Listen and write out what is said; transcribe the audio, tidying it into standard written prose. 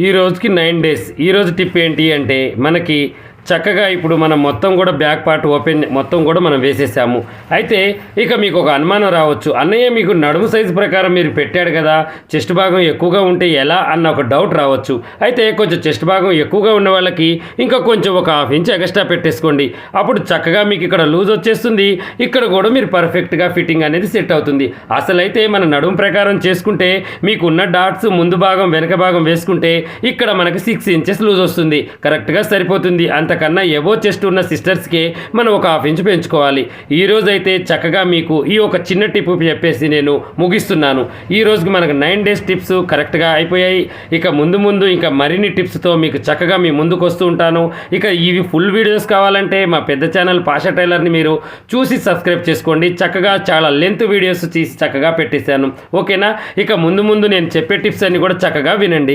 ఈ రోజుకి 9 డేస్. ఈరోజు టిప్ ఏంటి అంటే మనకి చక్కగా ఇప్పుడు మనం మొత్తం కూడా బ్యాక్ పార్ట్ ఓపెన్ మొత్తం కూడా మనం వేసేసాము. అయితే ఇక మీకు ఒక అనుమానం రావచ్చు, అన్నయ్య మీకు నడుము సైజు ప్రకారం మీరు పెట్టాడు కదా, చెస్ట్ భాగం ఎక్కువగా ఉంటే ఎలా అన్న ఒక డౌట్ రావచ్చు. అయితే కొంచెం చెస్ట్ భాగం ఎక్కువగా ఉన్న వాళ్ళకి ఇంకా కొంచెం ఒక ½ ఇంచ్ ఎక్స్ట్రా పెట్టేసుకోండి. అప్పుడు చక్కగా మీకు ఇక్కడ లూజ్ వచ్చేస్తుంది, ఇక్కడ కూడా మీరు పర్ఫెక్ట్గా ఫిట్టింగ్ అనేది సెట్ అవుతుంది. అసలైతే మన నడుము ప్రకారం చేసుకుంటే మీకు ఉన్న డాట్స్ ముందు భాగం వెనక భాగం వేసుకుంటే ఇక్కడ మనకి 6 ఇంచెస్ లూజ్ వస్తుంది, కరెక్ట్గా సరిపోతుంది. అంతకన్నా ఎబో చెస్ట్ ఉన్న సిస్టర్స్కి మనం ఒక ½ ఇంచ్ పెంచుకోవాలి. ఈ రోజైతే చక్కగా మీకు ఈ ఒక చిన్న టిప్ చెప్పేసి నేను ముగిస్తున్నాను. ఈ రోజుకి మనకు 9 డేస్ టిప్స్ కరెక్ట్గా అయిపోయాయి. ఇక ముందు ఇంకా మరిన్ని టిప్స్తో మీకు చక్కగా మీ ముందుకు వస్తూ ఉంటాను. ఇక ఇవి ఫుల్ వీడియోస్ కావాలంటే మా పెద్ద ఛానల్ పాషా టైలర్ని మీరు చూసి సబ్స్క్రైబ్ చేసుకోండి. చక్కగా చాలా లెంత్ వీడియోస్ తీసి చక్కగా పెట్టేశాను. ఓకేనా? ఇక ముందు నేను చెప్పే టిప్స్ అన్ని కూడా చక్కగా వినండి.